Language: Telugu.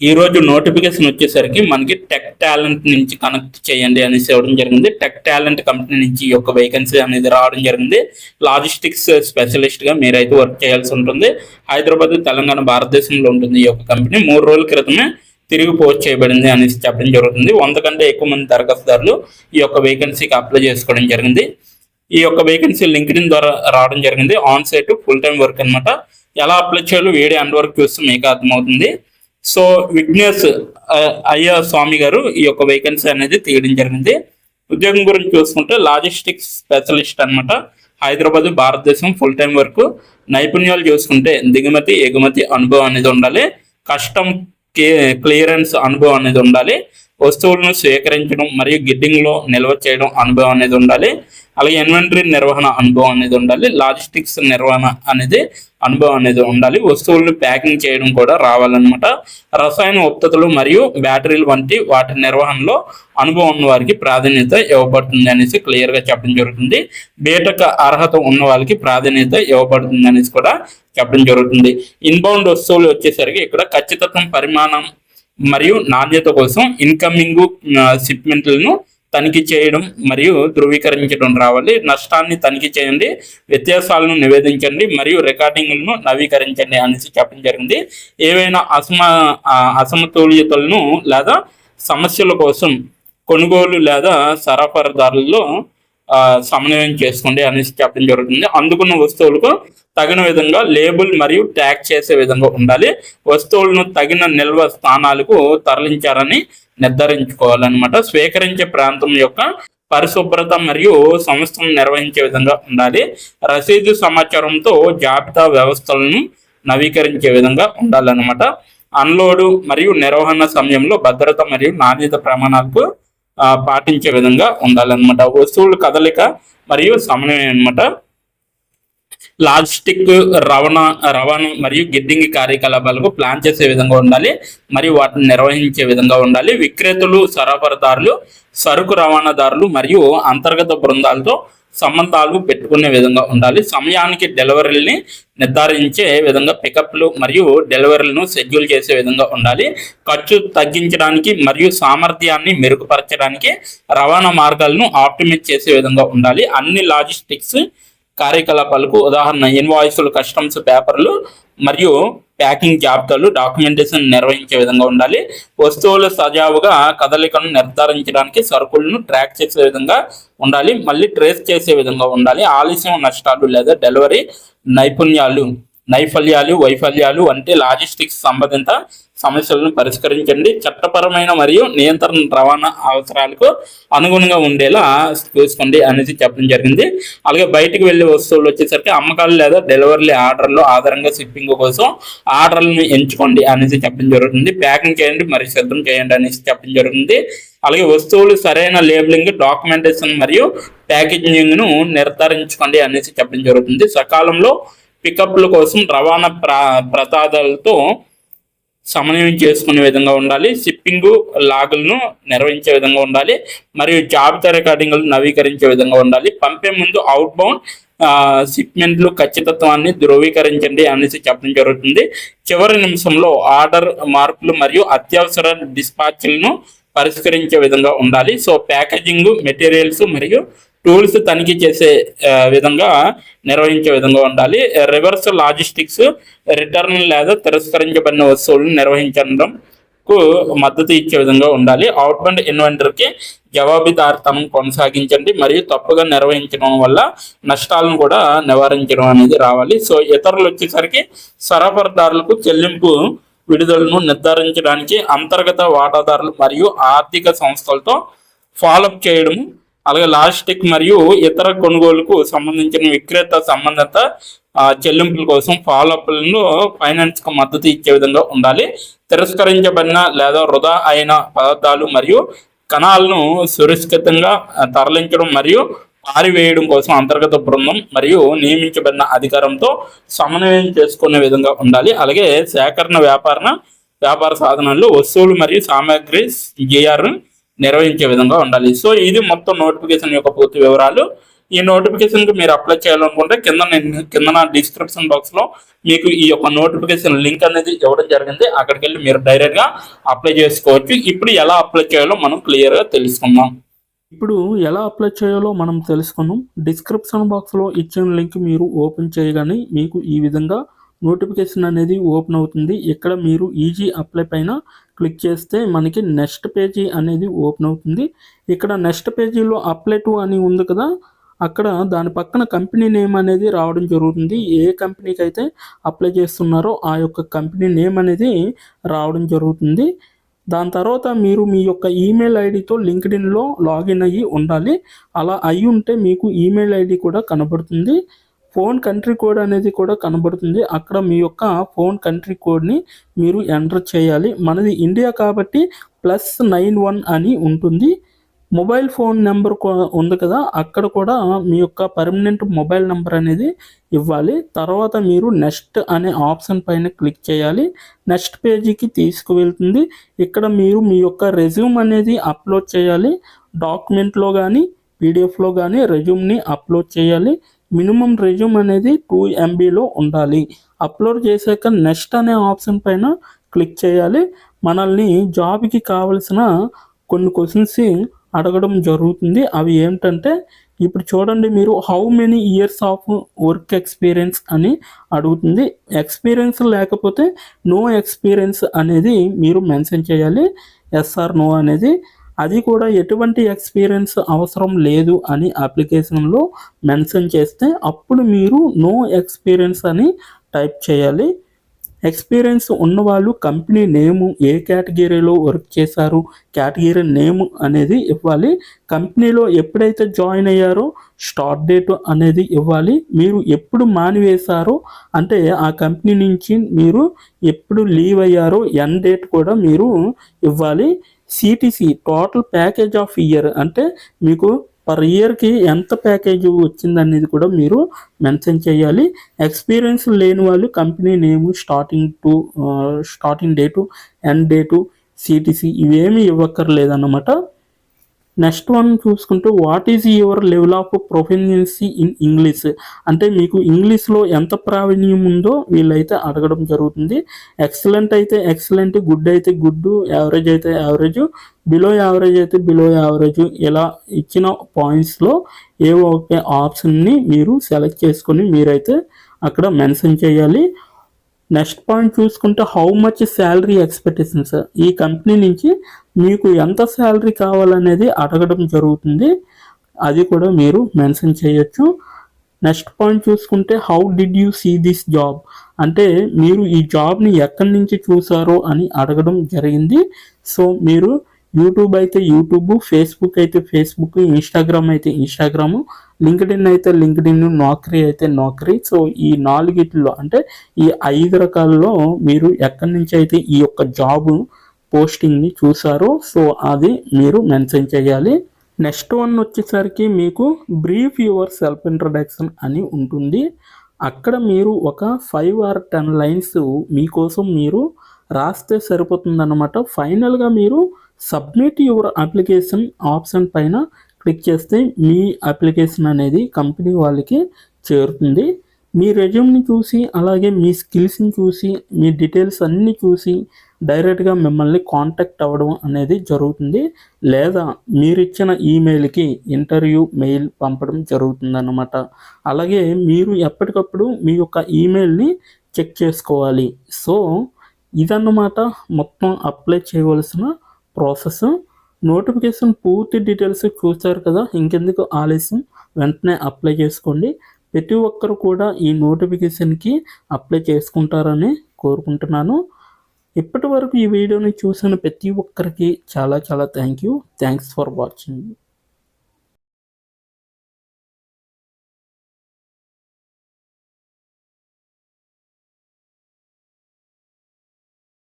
ఈ రోజు నోటిఫికేషన్ వచ్చేసరికి మనకి టెక్ టాలెంట్ నుంచి కనెక్ట్ చేయండి అనేసి ఇవ్వడం జరిగింది. టెక్ టాలెంట్ కంపెనీ నుంచి ఈ యొక్క వేకెన్సీ అనేది రావడం జరిగింది. లాజిస్టిక్స్ స్పెషలిస్ట్ గా మీరైతే వర్క్ చేయాల్సి ఉంటుంది. హైదరాబాద్, తెలంగాణ, భారతదేశంలో ఉంటుంది ఈ యొక్క కంపెనీ. 3 రోజుల క్రితమే తిరిగి పోస్ట్ చేయబడింది అనేసి చెప్పడం జరుగుతుంది. 100 కంటే ఎక్కువ మంది దరఖాస్తుదారులు ఈ యొక్క వేకెన్సీకి అప్లై చేసుకోవడం జరిగింది. ఈ యొక్క వేకెన్సీ లింక్డ్ఇన్ ద్వారా రావడం జరిగింది. On site full time work అనమాట. ఎలా అప్లై చేయాలో వీడియో ఎండ్ వరకు చూస్తే మీకు అర్థమవుతుంది. సో విఘ్నేష్ అయ్య స్వామి గారు ఈ యొక్క వేకెన్సీ అనేది తీయడం జరిగింది. ఉద్యోగం గురించి చూసుకుంటే లాజిస్టిక్స్ స్పెషలిస్ట్ అనమాట. హైదరాబాద్, భారతదేశం, ఫుల్ టైం వర్క్. నైపుణ్యాలు చూసుకుంటే దిగుమతి, ఎగుమతి అనుభవం అనేది ఉండాలి. కస్టమ్ క్లియరెన్స్ అనుభవం అనేది ఉండాలి. వస్తువులను స్వీకరించడం మరియు గిడ్డింగ్ లో నిల్వ చేయడం అనుభవం అనేది ఉండాలి. అలాగే ఇన్వెంటరీ నిర్వహణ అనుభవం అనేది ఉండాలి. లాజిస్టిక్స్ నిర్వహణ అనేది అనుభవం అనేది ఉండాలి. వస్తువులను ప్యాకింగ్ చేయడం కూడా రావాలన్నమాట. రసాయన ఉత్పత్తులు మరియు బ్యాటరీలు వంటి వాటి నిర్వహణలో అనుభవం ఉన్న వారికి ప్రాధాన్యత ఇవ్వబడుతుంది అనేసి క్లియర్ గా చెప్పడం జరుగుతుంది. బీటెక్ అర్హత ఉన్న వాళ్ళకి ప్రాధాన్యత ఇవ్వబడుతుంది అనేసి కూడా చెప్పడం జరుగుతుంది. ఇన్బౌండ్ వస్తువులు వచ్చేసరికి ఇక్కడ ఖచ్చితత్వం, పరిమాణం మరియు నాణ్యత కోసం ఇన్కమింగ్ షిప్మెంట్లను తనిఖీ చేయడం మరియు ధృవీకరించడం రావాలి. నష్టాన్ని తనిఖీ చేయండి, వ్యత్యాసాలను నివేదించండి మరియు రికార్డింగ్లను నవీకరించండి అనేసి చెప్పడం జరిగింది. ఏవైనా అసమతుల్యతలను లేదా సమస్యల కోసం కొనుగోలు లేదా సరఫరాదారుల్లో సమన్వయం చేసుకోండి అనేసి చెప్పడం జరుగుతుంది. అందుకున్న వస్తువులకు తగిన విధంగా లేబుల్ మరియు ట్యాగ్ చేసే విధంగా ఉండాలి. వస్తువులను తగిన నిల్వ స్థానాలకు తరలించారని నిర్ధారించుకోవాలన్నమాట. స్వీకరించే ప్రాంతం యొక్క పరిశుభ్రత మరియు సంస్థను నిర్వహించే విధంగా ఉండాలి. రసీదు సమాచారంతో జాబితా వ్యవస్థలను నవీకరించే విధంగా ఉండాలన్నమాట. అన్లోడ్ మరియు నిర్వహణ సమయంలో భద్రత మరియు నాణ్యత ప్రమాణాలకు పాటించే విధంగా ఉండాలన్నమాట. వస్తువుల కదలిక మరియు సమన్వయం అనమాట. లాజిస్టిక్ రవాణా మరియు గిడ్డింగ్ కార్యకలాపాలకు ప్లాన్ చేసే విధంగా ఉండాలి మరియు వాటిని నిర్వహించే విధంగా ఉండాలి. విక్రేతలు, సరఫరాదారులు, సరుకు రవాణాదారులు మరియు అంతర్గత బృందాలతో సంబంధాలు పెట్టుకునే విధంగా ఉండాలి. సమయానికి డెలివరీని నిర్ధారించే విధంగా పికప్లు మరియు డెలివరీలను షెడ్యూల్ చేసే విధంగా ఉండాలి. ఖర్చు తగ్గించడానికి మరియు సామర్థ్యాన్ని మెరుగుపరచడానికి రవాణా మార్గాలను ఆప్టిమైజ్ చేసే విధంగా ఉండాలి. అన్ని లాజిస్టిక్స్ కార్యకలాపాలకు ఉదాహరణ ఇన్వాయిస్లు, కస్టమ్స్, పేపర్లు మరియు ప్యాకింగ్ జాబితాలు, డాక్యుమెంటేషన్ నిర్వహించే విధంగా ఉండాలి. వస్తువుల సజావుగా కదలికను నిర్ధారించడానికి సరుకులను ట్రాక్ చేసే విధంగా ఉండాలి. మళ్ళీ ట్రేస్ చేసే విధంగా ఉండాలి. ఆలస్యం, నష్టాలు లేదా డెలివరీ వైఫల్యాలు వంటి లాజిస్టిక్స్ సంబంధిత సమస్యలను పరిష్కరించండి. చట్టపరమైన మరియు నియంత్రణ రవాణా అవసరాలకు అనుగుణంగా ఉండేలా చూసుకోండి అనేది చెప్పడం జరిగింది. అలాగే బయటకు వెళ్ళే వస్తువులు వచ్చేసరికి అమ్మకాలు లేదా డెలివరీ ఆర్డర్లు ఆధారంగా షిప్పింగ్ కోసం ఆర్డర్లను ఎంచుకోండి అనేది చెప్పడం జరుగుతుంది. ప్యాకింగ్ చేయండి మరియు సిద్ధం చేయండి అనేసి చెప్పడం జరుగుతుంది. అలాగే వస్తువులు సరైన లేబులింగ్, డాక్యుమెంటేషన్ మరియు ప్యాకేజింగ్ ను నిర్ధారించుకోండి అనేసి చెప్పడం జరుగుతుంది. సకాలంలో పికప్ల కోసం రవాణా ప్రతాదాలతో సమన్వయం చేసుకునే విధంగా ఉండాలి. షిప్పింగ్ లాగులను నిర్వహించే విధంగా ఉండాలి మరియు జాబితా రికార్డింగ్లను నవీకరించే విధంగా ఉండాలి. పంపే ముందు అవుట్ బౌండ్ షిప్మెంట్లు ఖచ్చితత్వాన్ని ధృవీకరించండి అనేసి చెప్పడం జరుగుతుంది. చివరి నిమిషంలో ఆర్డర్ మార్పులు మరియు అత్యవసర డిస్పాచ్లను పరిష్కరించే విధంగా ఉండాలి. సో ప్యాకేజింగ్, మెటీరియల్స్ మరియు టూల్స్ తనిఖీ చేసే విధంగా నిర్వహించే విధంగా ఉండాలి. రివర్స్ లాజిస్టిక్స్ రిటర్న్ లేదా తిరస్కరించబడిన వస్తువులను నిర్వహించడంకు మద్దతు ఇచ్చే విధంగా ఉండాలి. అవుట్బౌండ్ ఇన్వెంటరీకి జవాబుదారితనం కొనసాగించండి మరియు తప్పుగా నిర్వహించడం వల్ల నష్టాలను కూడా నివారించడం అనేది రావాలి. సో ఇతరులు వచ్చేసరికి సరఫరాదారులకు చెల్లింపు విడుదలను నిర్ధారించడానికి అంతర్గత వాటాదారులు మరియు ఆర్థిక సంస్థలతో ఫాలోఅప్ చేయడం, అలాగే లాజిస్టిక్ మరియు ఇతర కొనుగోలుకు సంబంధించిన విక్రేత సంబంధిత చెల్లింపుల కోసం ఫాలోఅప్లను ఫైనాన్స్ కు మద్దతు ఇచ్చే విధంగా ఉండాలి. తిరస్కరించబడిన లేదా వృధా అయిన పదార్థాలు మరియు కణాలను సురక్షితంగా తరలించడం మరియు పారివేయడం కోసం అంతర్గత బృందం మరియు నియమించబడిన అధికారంతో సమన్వయం చేసుకునే విధంగా ఉండాలి. అలాగే సేకరణ వ్యాపార సాధనాలు, వస్తువులు మరియు సామాగ్రి జిఆర్ నిర్వహించే విధంగా ఉండాలి. సో ఇది మొత్తం నోటిఫికేషన్ యొక్క పూర్తి వివరాలు. ఈ నోటిఫికేషన్కి మీరు అప్లై చేయాలనుకుంటే కింద నా డిస్క్రిప్షన్ బాక్స్లో మీకు ఈ యొక్క నోటిఫికేషన్ లింక్ అనేది ఇవ్వడం జరిగింది. అక్కడికి వెళ్ళి మీరు డైరెక్ట్గా అప్లై చేసుకోవచ్చు. ఇప్పుడు ఎలా అప్లై చేయాలో మనం క్లియర్గా తెలుసుకుందాం. ఇప్పుడు ఎలా అప్లై చేయాలో మనం తెలుసుకున్నాం. డిస్క్రిప్షన్ బాక్స్లో ఇచ్చిన లింక్ మీరు ఓపెన్ చేయగానే మీకు ఈ విధంగా నోటిఫికేషన్ అనేది ఓపెన్ అవుతుంది. ఇక్కడ మీరు ఈజీ అప్లై పైన క్లిక్ చేస్తే మనకి నెక్స్ట్ పేజీ అనేది ఓపెన్ అవుతుంది. ఇక్కడ నెక్స్ట్ పేజీలో అప్లై టు అని ఉంది కదా, అక్కడ దాని పక్కన కంపెనీ నేమ్ అనేది రావడం జరుగుతుంది. ఏ కంపెనీకి అయితే అప్లై చేస్తున్నారో ఆ యొక్క కంపెనీ నేమ్ అనేది రావడం జరుగుతుంది. దాని తర్వాత మీరు మీ యొక్క ఈమెయిల్ ఐడితో లింక్డ్ఇన్లో లాగిన్ అయ్యి ఉండాలి. అలా అయి ఉంటే మీకు ఈమెయిల్ ఐడి కూడా కనబడుతుంది. ఫోన్ కంట్రీ కోడ్ అనేది కూడా కనబడుతుంది. అక్కడ మీ యొక్క ఫోన్ కంట్రీ కోడ్ని మీరు ఎంటర్ చేయాలి. మనది ఇండియా కాబట్టి +91 అని ఉంటుంది. మొబైల్ ఫోన్ నెంబర్ ఉంది కదా, అక్కడ కూడా మీ యొక్క పర్మనెంట్ మొబైల్ నెంబర్ అనేది ఇవ్వాలి. తర్వాత మీరు నెక్స్ట్ అనే ఆప్షన్ పైన క్లిక్ చేయాలి. నెక్స్ట్ పేజీకి తీసుకువెళ్తుంది. ఇక్కడ మీరు మీ యొక్క రెజ్యూమ్ అనేది అప్లోడ్ చేయాలి. డాక్యుమెంట్లో కానీ పీడిఎఫ్లో కానీ రెజ్యూమ్ని అప్లోడ్ చేయాలి. మినిమం రెజ్యూమ్ అనేది 2 MBలో ఉండాలి. అప్లోడ్ చేశాక నెక్స్ట్ అనే ఆప్షన్ పైన క్లిక్ చేయాలి. మనల్ని జాబ్కి కావలసిన కొన్ని క్వశ్చన్స్ అడగడం జరుగుతుంది. అవి ఏమిటంటే, ఇప్పుడు చూడండి, మీరు how many years of work experience అని అడుగుతుంది. ఎక్స్పీరియన్స్ లేకపోతే నో ఎక్స్పీరియన్స్ అనేది మీరు మెన్షన్ చేయాలి. ఎస్ ఆర్ నో అనేది. అది కూడా ఎటువంటి ఎక్స్పీరియన్స్ అవసరం లేదు అని అప్లికేషన్లో మెన్షన్ చేస్తే అప్పుడు మీరు నో ఎక్స్పీరియన్స్ అని టైప్ చేయాలి. ఎక్స్పీరియన్స్ ఉన్నవాళ్ళు కంపెనీ నేము, ఏ కేటగిరీలో వర్క్ చేశారు, కేటగిరీ నేము అనేది ఇవ్వాలి. కంపెనీలో ఎప్పుడైతే జాయిన్ అయ్యారో స్టార్ట్ డేట్ అనేది ఇవ్వాలి. మీరు ఎప్పుడు మానివేశారో అంటే ఆ కంపెనీ నుంచి మీరు ఎప్పుడు లీవ్ అయ్యారో ఎండ్ డేట్ కూడా మీరు ఇవ్వాలి. CTC total package of year అంటే మీకు పర్ ఇయర్కి ఎంత ప్యాకేజ్ వచ్చిందనేది కూడా మీరు మెన్షన్ చేయాలి. ఎక్స్పీరియన్స్ లేని వాళ్ళు company name, starting date, end date, CTC ఇవేమీ ఇవ్వక్కర్లేదన్నమాట. నెక్స్ట్ వన్ చూసుకుంటే what is your level of proficiency in English అంటే మీకు ఇంగ్లీష్లో ఎంత ప్రావీణ్యం ఉందో వీళ్ళైతే అడగడం జరుగుతుంది. ఎక్సలెంట్ అయితే ఎక్సలెంట్, గుడ్ అయితే గుడ్, యావరేజ్ అయితే యావరేజ్, బిలో యావరేజ్ అయితే బిలో యావరేజ్, ఇలా ఇచ్చిన పాయింట్స్లో ఏవో ఒక ఆప్షన్ని మీరు సెలెక్ట్ చేసుకొని మీరైతే అక్కడ మెన్షన్ చేయాలి. నెక్స్ట్ పాయింట్ చూసుకుంటే హౌ మచ్ శాలరీ ఎక్స్పెక్టేషన్స్, ఈ కంపెనీ నుంచి మీకు ఎంత శాలరీ కావాలనేది అడగడం జరుగుతుంది. అది కూడా మీరు మెన్షన్ చేయొచ్చు. నెక్స్ట్ పాయింట్ చూసుకుంటే how did you see this job అంటే మీరు ఈ జాబ్ని ఎక్కడి నుంచి చూసారో అని అడగడం జరిగింది. సో మీరు యూట్యూబ్ అయితే యూట్యూబ్, ఫేస్బుక్ అయితే ఫేస్బుక్, ఇన్స్టాగ్రామ్ అయితే ఇన్స్టాగ్రాము, లింక్డ్ఇన్ అయితే లింక్డ్ఇన్, నౌకరీ అయితే నౌకరీ. సో ఈ 4 అంటే ఈ 5 రకాలలో మీరు ఎక్కడి నుంచి అయితే ఈ యొక్క జాబ్ పోస్టింగ్ని చూసారో సో అది మీరు మెన్షన్ చేయాలి. నెక్స్ట్ వన్ వచ్చేసరికి మీకు బ్రీఫ్ యువర్ సెల్ఫ్ ఇంట్రడక్షన్ అని ఉంటుంది. అక్కడ మీరు ఒక 5 or 10 లైన్స్ మీకోసం మీరు రాస్తే సరిపోతుందన్నమాట. ఫైనల్గా మీరు సబ్మిట్ యువర్ అప్లికేషన్ ఆప్షన్ పైన క్లిక్ చేస్తే మీ అప్లికేషన్ అనేది కంపెనీ వాళ్ళకి చేరుతుంది. మీ రెజ్యూమ్ని చూసి అలాగే మీ స్కిల్స్ని చూసి మీ డీటెయిల్స్ అన్నీ చూసి డైరెక్ట్గా మిమ్మల్ని కాంటాక్ట్ అవ్వడం అనేది జరుగుతుంది. లేదా మీరు ఇచ్చిన ఈమెయిల్కి ఇంటర్వ్యూ మెయిల్ పంపడం జరుగుతుందన్నమాట. అలాగే మీరు ఎప్పటికప్పుడు మీ యొక్క ఈమెయిల్ని చెక్ చేసుకోవాలి. సో ఇదన్నమాట మొత్తం అప్లై చేయవలసిన ప్రాసెస్. నోటిఫికేషన్ పూర్తి డీటెయిల్స్ చూస్తారు కదా, ఇంకెందుకు ఆలస్యం, వెంటనే అప్లై చేసుకోండి. ప్రతి ఒక్కరు కూడా ఈ నోటిఫికేషన్కి అప్లై చేసుకుంటారని కోరుకుంటున్నాను. ఇప్పటి వరకు ఈ వీడియోని చూసిన ప్రతి ఒక్కరికి చాలా చాలా థ్యాంక్స్ ఫర్ వాచింగ్.